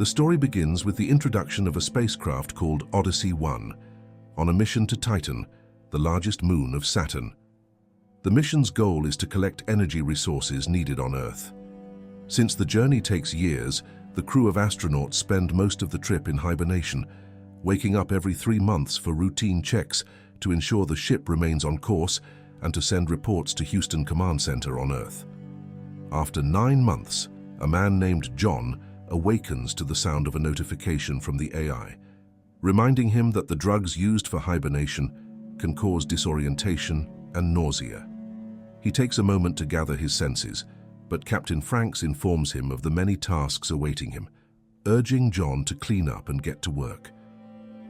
The story begins with the introduction of a spacecraft called Odyssey 1 on a mission to Titan, the largest moon of Saturn. The mission's goal is to collect energy resources needed on Earth. Since the journey takes years, the crew of astronauts spend most of the trip in hibernation, waking up every 3 months for routine checks to ensure the ship remains on course and to send reports to Houston Command Center on Earth. After 9 months, a man named John awakens to the sound of a notification from the AI, reminding him that the drugs used for hibernation can cause disorientation and nausea. He takes a moment to gather his senses, but Captain Franks informs him of the many tasks awaiting him, urging John to clean up and get to work.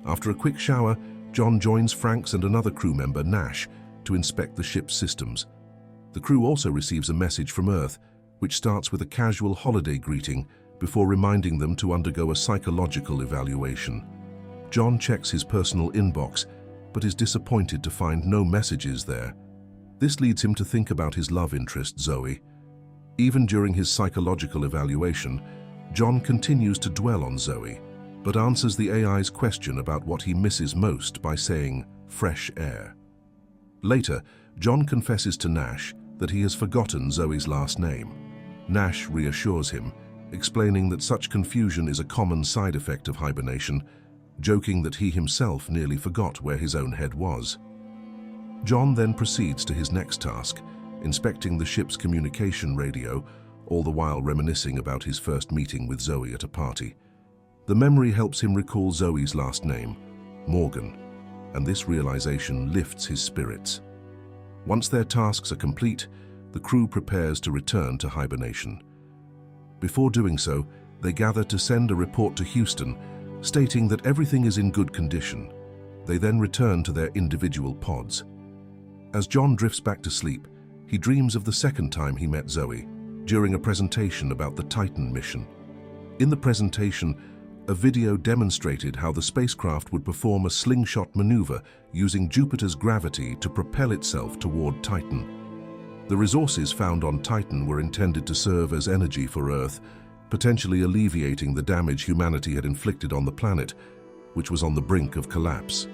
After a quick shower, John joins Franks and another crew member, Nash, to inspect the ship's systems. The crew also receives a message from Earth, which starts with a casual holiday greeting before reminding them to undergo a psychological evaluation. John checks his personal inbox, but is disappointed to find no messages there. This leads him to think about his love interest, Zoe. Even during his psychological evaluation, John continues to dwell on Zoe, but answers the AI's question about what he misses most by saying, fresh air. Later, John confesses to Nash that he has forgotten Zoe's last name. Nash reassures him, explaining that such confusion is a common side effect of hibernation, joking that he himself nearly forgot where his own head was. John then proceeds to his next task, inspecting the ship's communication radio, all the while reminiscing about his first meeting with Zoe at a party. The memory helps him recall Zoe's last name, Morgan, and this realization lifts his spirits. Once their tasks are complete, the crew prepares to return to hibernation. Before doing so, they gather to send a report to Houston, stating that everything is in good condition. They then return to their individual pods. As John drifts back to sleep, he dreams of the second time he met Zoe, during a presentation about the Titan mission. In the presentation, a video demonstrated how the spacecraft would perform a slingshot maneuver using Jupiter's gravity to propel itself toward Titan. The resources found on Titan were intended to serve as energy for Earth, potentially alleviating the damage humanity had inflicted on the planet, which was on the brink of collapse.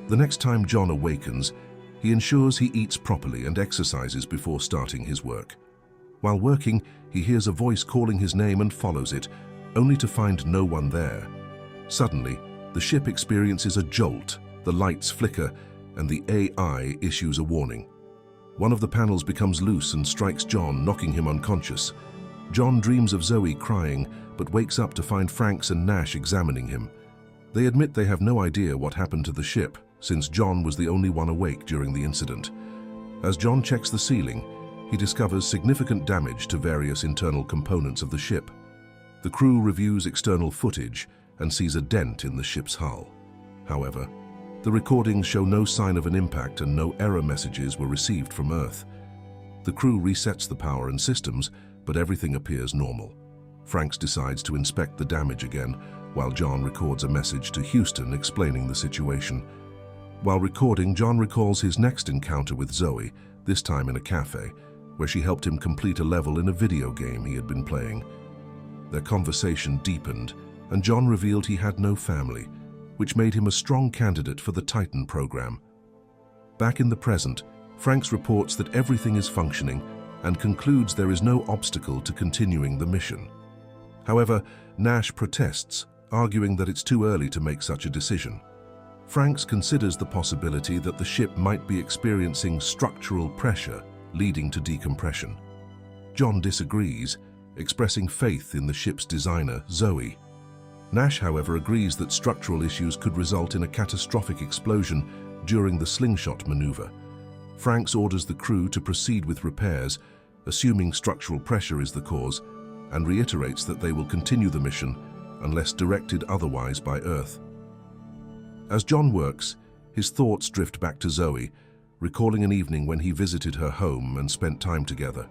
The next time John awakens, he ensures he eats properly and exercises before starting his work. While working, he hears a voice calling his name and follows it, only to find no one there. Suddenly, the ship experiences a jolt, the lights flicker, and the AI issues a warning. One of the panels becomes loose and strikes John, knocking him unconscious. John dreams of Zoe crying, but wakes up to find Franks and Nash examining him. They admit they have no idea what happened to the ship, since John was the only one awake during the incident. As John checks the ceiling, he discovers significant damage to various internal components of the ship. The crew reviews external footage and sees a dent in the ship's hull. However, the recordings show no sign of an impact and no error messages were received from Earth. The crew resets the power and systems, but everything appears normal. Franks decides to inspect the damage again, while John records a message to Houston explaining the situation. While recording, John recalls his next encounter with Zoe, this time in a cafe, where she helped him complete a level in a video game he had been playing. Their conversation deepened, and John revealed he had no family, which made him a strong candidate for the Titan program. Back in the present, Franks reports that everything is functioning and concludes there is no obstacle to continuing the mission. However, Nash protests, arguing that it's too early to make such a decision. Franks considers the possibility that the ship might be experiencing structural pressure leading to decompression. John disagrees, expressing faith in the ship's designer, Zoe. Nash, however, agrees that structural issues could result in a catastrophic explosion during the Slingshot maneuver. Franks orders the crew to proceed with repairs, assuming structural pressure is the cause, and reiterates that they will continue the mission unless directed otherwise by Earth. As John works, his thoughts drift back to Zoe, recalling an evening when he visited her home and spent time together.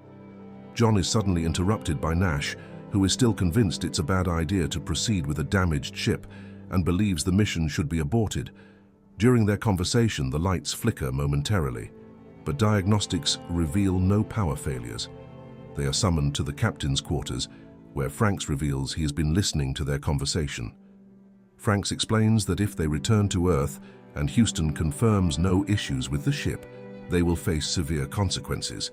John is suddenly interrupted by Nash, who is still convinced it's a bad idea to proceed with a damaged ship and believes the mission should be aborted. During their conversation, the lights flicker momentarily, but diagnostics reveal no power failures. They are summoned to the captain's quarters, where Franks reveals he has been listening to their conversation. Franks explains that if they return to Earth and Houston confirms no issues with the ship, they will face severe consequences.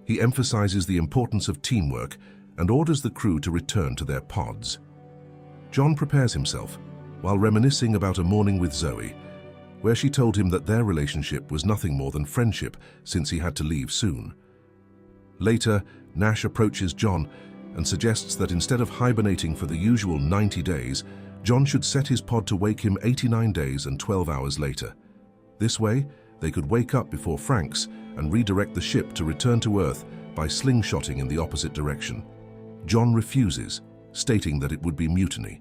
He emphasizes the importance of teamwork and orders the crew to return to their pods. John prepares himself while reminiscing about a morning with Zoe, where she told him that their relationship was nothing more than friendship since he had to leave soon. Later, Nash approaches John and suggests that instead of hibernating for the usual 90 days, John should set his pod to wake him 89 days and 12 hours later. This way, they could wake up before Franks and redirect the ship to return to Earth by slingshotting in the opposite direction. John refuses, stating that it would be mutiny.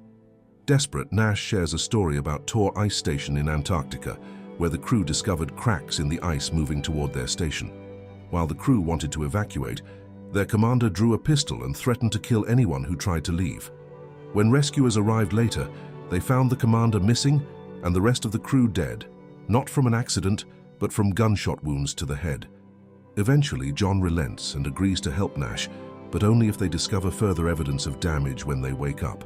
Desperate, Nash shares a story about Tor Ice Station in Antarctica, where the crew discovered cracks in the ice moving toward their station. While the crew wanted to evacuate, their commander drew a pistol and threatened to kill anyone who tried to leave. When rescuers arrived later, they found the commander missing and the rest of the crew dead, not from an accident, but from gunshot wounds to the head. Eventually, John relents and agrees to help Nash, but only if they discover further evidence of damage when they wake up.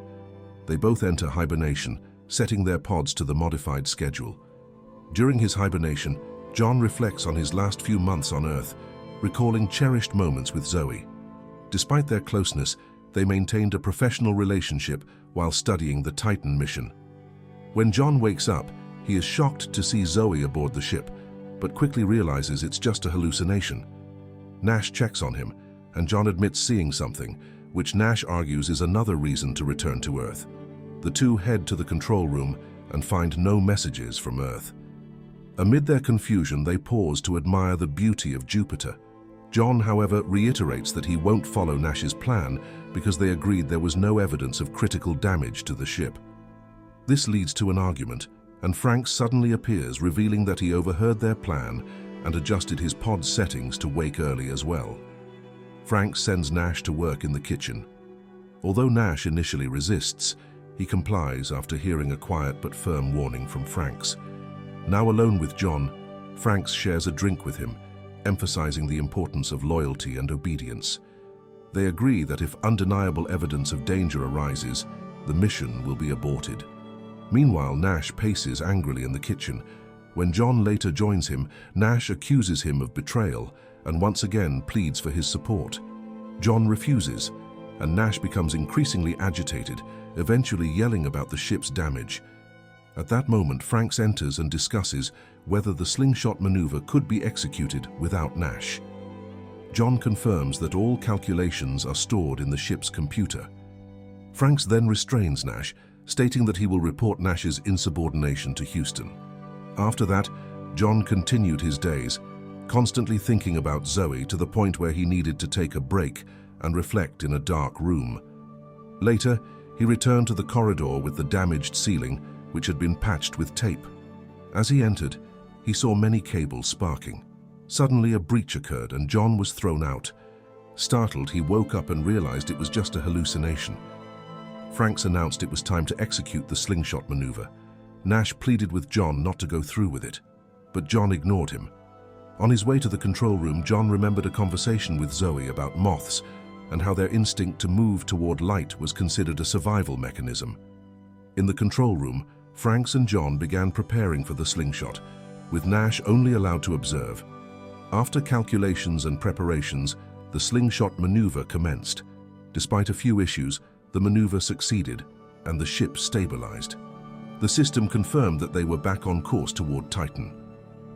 They both enter hibernation, setting their pods to the modified schedule. During his hibernation, John reflects on his last few months on Earth, recalling cherished moments with Zoe. Despite their closeness, they maintained a professional relationship while studying the Titan mission. When John wakes up, he is shocked to see Zoe aboard the ship, but quickly realizes it's just a hallucination. Nash checks on him, and John admits seeing something, which Nash argues is another reason to return to Earth. The two head to the control room and find no messages from Earth. Amid their confusion, they pause to admire the beauty of Jupiter. John, however, reiterates that he won't follow Nash's plan because they agreed there was no evidence of critical damage to the ship. This leads to an argument, and Franks suddenly appears, revealing that he overheard their plan and adjusted his pod settings to wake early as well. Franks sends Nash to work in the kitchen. Although Nash initially resists, he complies after hearing a quiet but firm warning from Franks. Now alone with John, Franks shares a drink with him, emphasizing the importance of loyalty and obedience. They agree that if undeniable evidence of danger arises, the mission will be aborted. Meanwhile, Nash paces angrily in the kitchen. When John later joins him, Nash accuses him of betrayal and once again pleads for his support. John refuses, and Nash becomes increasingly agitated, eventually yelling about the ship's damage. At that moment, Franks enters and discusses whether the slingshot maneuver could be executed without Nash. John confirms that all calculations are stored in the ship's computer. Franks then restrains Nash, stating that he will report Nash's insubordination to Houston. After that, John continued his days, constantly thinking about Zoe to the point where he needed to take a break and reflect in a dark room. Later, he returned to the corridor with the damaged ceiling, which had been patched with tape. As he entered, he saw many cables sparking. Suddenly, a breach occurred and John was thrown out. Startled, he woke up and realized it was just a hallucination. Franks announced it was time to execute the slingshot maneuver. Nash pleaded with John not to go through with it, but John ignored him. On his way to the control room, John remembered a conversation with Zoe about moths and how their instinct to move toward light was considered a survival mechanism. In the control room, Franks and John began preparing for the slingshot, with Nash only allowed to observe. After calculations and preparations, the slingshot maneuver commenced. Despite a few issues, the maneuver succeeded, and the ship stabilized. The system confirmed that they were back on course toward Titan.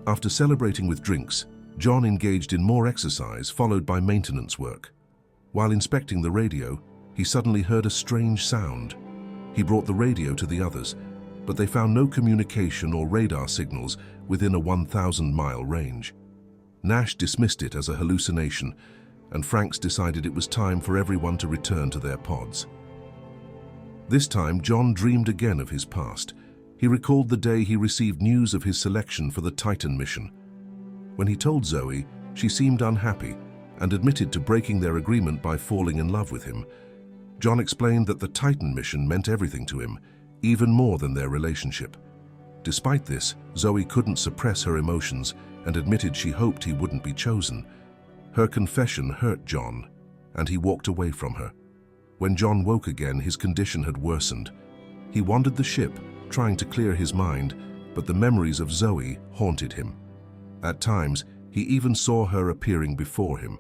After celebrating with drinks, John engaged in more exercise, followed by maintenance work. While inspecting the radio, he suddenly heard a strange sound. He brought the radio to the others, but they found no communication or radar signals within a 1,000-mile range. Nash dismissed it as a hallucination, and Franks decided it was time for everyone to return to their pods. This time, John dreamed again of his past. He recalled the day he received news of his selection for the Titan mission. When he told Zoe, she seemed unhappy and admitted to breaking their agreement by falling in love with him. John explained that the Titan mission meant everything to him, even more than their relationship. Despite this, Zoe couldn't suppress her emotions and admitted she hoped he wouldn't be chosen. Her confession hurt John, and he walked away from her. When John woke again, his condition had worsened. He wandered the ship, trying to clear his mind, but the memories of Zoe haunted him. At times, he even saw her appearing before him.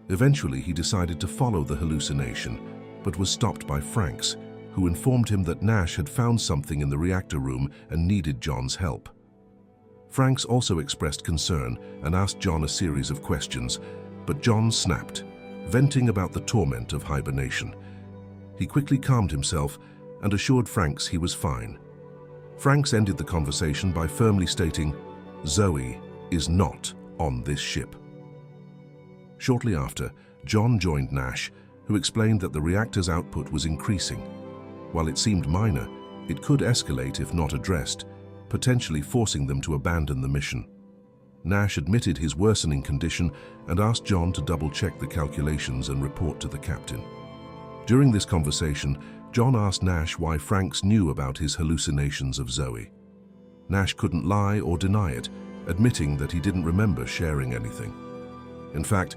Eventually, he decided to follow the hallucination, but was stopped by Franks, who informed him that Nash had found something in the reactor room and needed John's help. Franks also expressed concern and asked John a series of questions, but John snapped, venting about the torment of hibernation. He quickly calmed himself and assured Franks he was fine. Franks ended the conversation by firmly stating, "Zoe is not on this ship." Shortly after, John joined Nash, who explained that the reactor's output was increasing. While it seemed minor, it could escalate if not addressed, potentially forcing them to abandon the mission. Nash admitted his worsening condition and asked John to double-check the calculations and report to the captain. During this conversation, John asked Nash why Franks knew about his hallucinations of Zoe. Nash couldn't lie or deny it, admitting that he didn't remember sharing anything. In fact,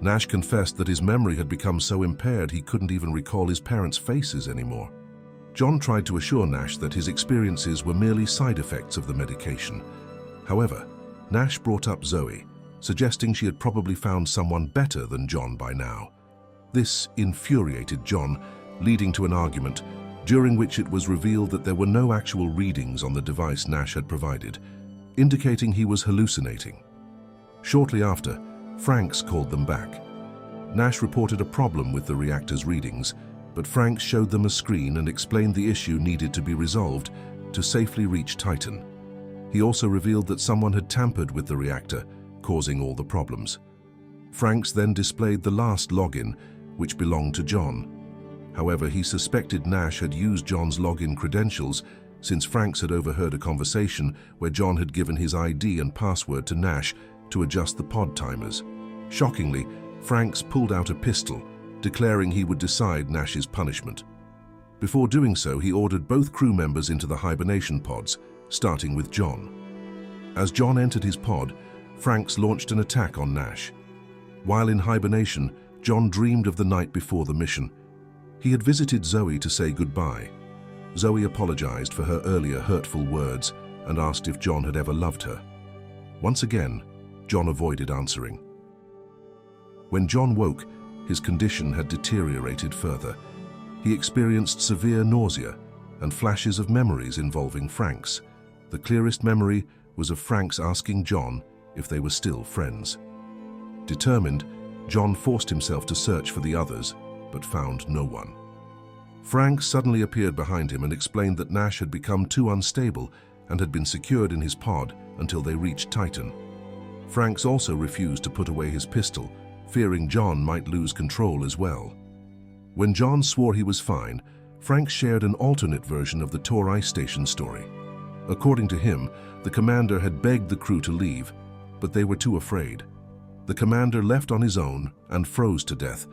Nash confessed that his memory had become so impaired he couldn't even recall his parents' faces anymore. John tried to assure Nash that his experiences were merely side effects of the medication. However, Nash brought up Zoe, suggesting she had probably found someone better than John by now. This infuriated John, leading to an argument, during which it was revealed that there were no actual readings on the device Nash had provided, indicating he was hallucinating. Shortly after, Franks called them back. Nash reported a problem with the reactor's readings, but Franks showed them a screen and explained the issue needed to be resolved to safely reach Titan. He also revealed that someone had tampered with the reactor, causing all the problems. Franks then displayed the last login, which belonged to John. However, he suspected Nash had used John's login credentials since Franks had overheard a conversation where John had given his ID and password to Nash to adjust the pod timers. Shockingly, Franks pulled out a pistol, declaring he would decide Nash's punishment. Before doing so, he ordered both crew members into the hibernation pods, starting with John. As John entered his pod, Franks launched an attack on Nash. While in hibernation, John dreamed of the night before the mission. He had visited Zoe to say goodbye. Zoe apologized for her earlier hurtful words and asked if John had ever loved her. Once again, John avoided answering. When John woke, his condition had deteriorated further. He experienced severe nausea and flashes of memories involving Franks. The clearest memory was of Franks asking John if they were still friends. Determined, John forced himself to search for the others, but found no one. Franks suddenly appeared behind him and explained that Nash had become too unstable and had been secured in his pod until they reached Titan. Franks also refused to put away his pistol, fearing John might lose control as well. When John swore he was fine, Franks shared an alternate version of the Tor Ice Station story. According to him, the commander had begged the crew to leave, but they were too afraid. The commander left on his own and froze to death,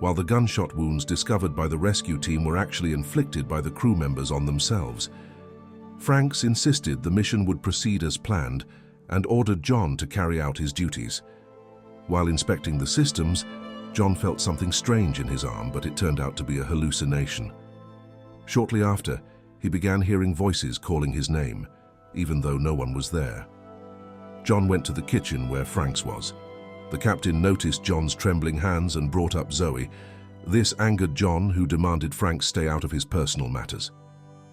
while the gunshot wounds discovered by the rescue team were actually inflicted by the crew members on themselves. Franks insisted the mission would proceed as planned and ordered John to carry out his duties. While inspecting the systems, John felt something strange in his arm, but it turned out to be a hallucination. Shortly after, he began hearing voices calling his name, even though no one was there. John went to the kitchen where Franks was. The captain noticed John's trembling hands and brought up Zoe. This angered John, who demanded Franks stay out of his personal matters.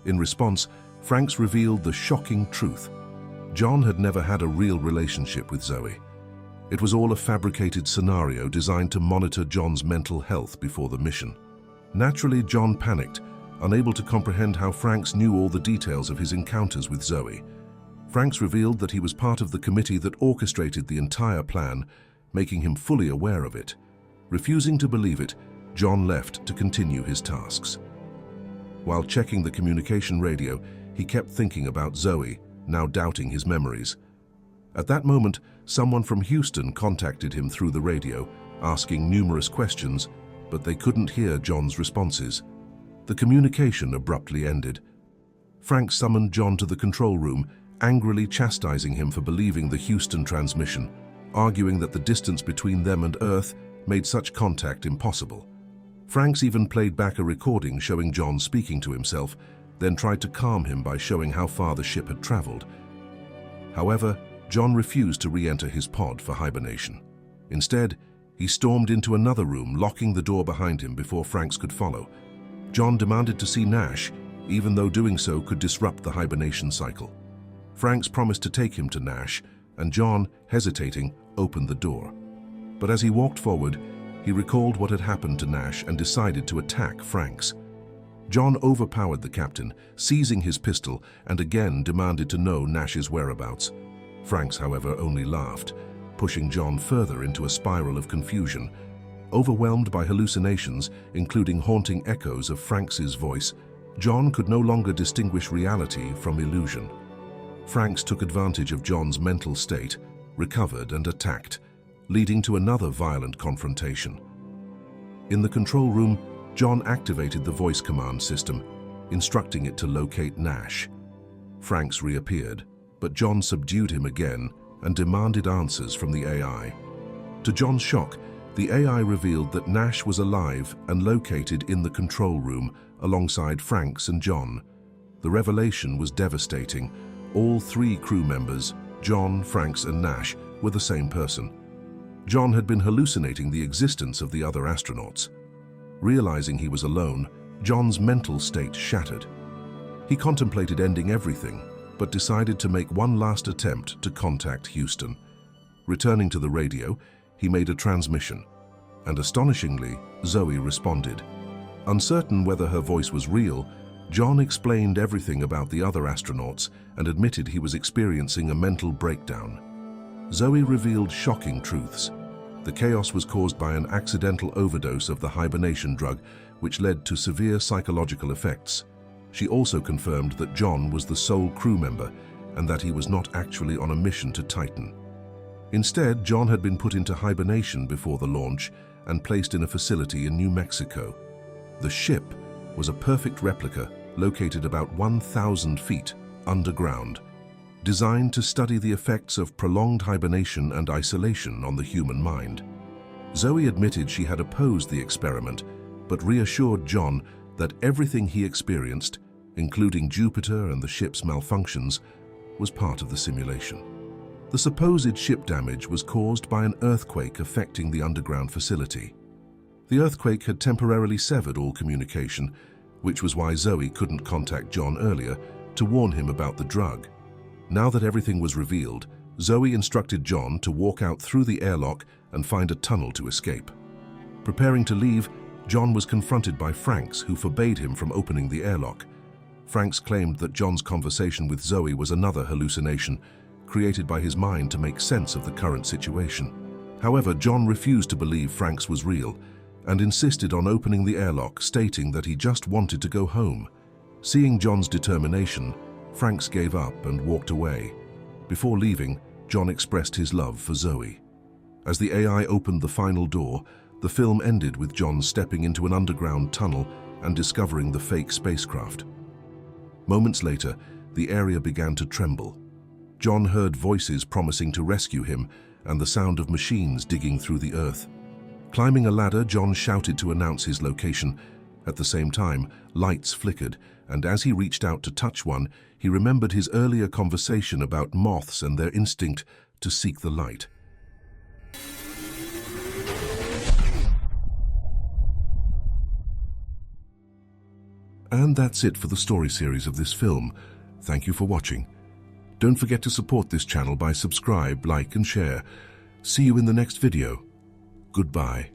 In response, Franks revealed the shocking truth. John had never had a real relationship with Zoe. It was all a fabricated scenario designed to monitor John's mental health before the mission. Naturally, John panicked, unable to comprehend how Franks knew all the details of his encounters with Zoe. Franks revealed that he was part of the committee that orchestrated the entire plan, making him fully aware of it. Refusing to believe it, John left to continue his tasks. While checking the communication radio, he kept thinking about Zoe, now doubting his memories. At that moment, someone from Houston contacted him through the radio, asking numerous questions, but they couldn't hear John's responses. The communication abruptly ended. Frank summoned John to the control room, angrily chastising him for believing the Houston transmission, arguing that the distance between them and Earth made such contact impossible. Franks even played back a recording showing John speaking to himself, then tried to calm him by showing how far the ship had traveled. However, John refused to re-enter his pod for hibernation. Instead, he stormed into another room, locking the door behind him before Franks could follow. John demanded to see Nash, even though doing so could disrupt the hibernation cycle. Franks promised to take him to Nash, and John, hesitating, opened the door. But as he walked forward, he recalled what had happened to Nash and decided to attack Franks. John overpowered the captain, seizing his pistol, and again demanded to know Nash's whereabouts. Franks, however, only laughed, pushing John further into a spiral of confusion. Overwhelmed by hallucinations, including haunting echoes of Franks's voice, John could no longer distinguish reality from illusion. Franks took advantage of John's mental state, recovered and attacked, leading to another violent confrontation. In the control room, John activated the voice command system, instructing it to locate Nash. Franks reappeared, but John subdued him again and demanded answers from the AI. To John's shock, the AI revealed that Nash was alive and located in the control room alongside Franks and John. The revelation was devastating. All three crew members, John, Franks and Nash, were the same person. John had been hallucinating the existence of the other astronauts. Realizing he was alone, John's mental state shattered. He contemplated ending everything, but decided to make one last attempt to contact Houston. Returning to the radio, he made a transmission, and astonishingly, Zoe responded. Uncertain whether her voice was real, John explained everything about the other astronauts and admitted he was experiencing a mental breakdown. Zoe revealed shocking truths. The chaos was caused by an accidental overdose of the hibernation drug, which led to severe psychological effects. She also confirmed that John was the sole crew member and that he was not actually on a mission to Titan. Instead, John had been put into hibernation before the launch and placed in a facility in New Mexico. The ship was a perfect replica located about 1,000 feet underground, designed to study the effects of prolonged hibernation and isolation on the human mind. Zoe admitted she had opposed the experiment, but reassured John that everything he experienced, including Jupiter and the ship's malfunctions, was part of the simulation. The supposed ship damage was caused by an earthquake affecting the underground facility. The earthquake had temporarily severed all communication, which was why Zoe couldn't contact John earlier to warn him about the drug. Now that everything was revealed, Zoe instructed John to walk out through the airlock and find a tunnel to escape. Preparing to leave, John was confronted by Franks, who forbade him from opening the airlock. Franks claimed that John's conversation with Zoe was another hallucination, created by his mind to make sense of the current situation. However, John refused to believe Franks was real and insisted on opening the airlock, stating that he just wanted to go home. Seeing John's determination, Franks gave up and walked away. Before leaving, John expressed his love for Zoe. As the AI opened the final door, the film ended with John stepping into an underground tunnel and discovering the fake spacecraft. Moments later, the area began to tremble. John heard voices promising to rescue him and the sound of machines digging through the earth. Climbing a ladder, John shouted to announce his location. At the same time, lights flickered, and as he reached out to touch one, he remembered his earlier conversation about moths and their instinct to seek the light. And that's it for the story series of this film. Thank you for watching. Don't forget to support this channel by subscribe, like and share. See you in the next video. Goodbye.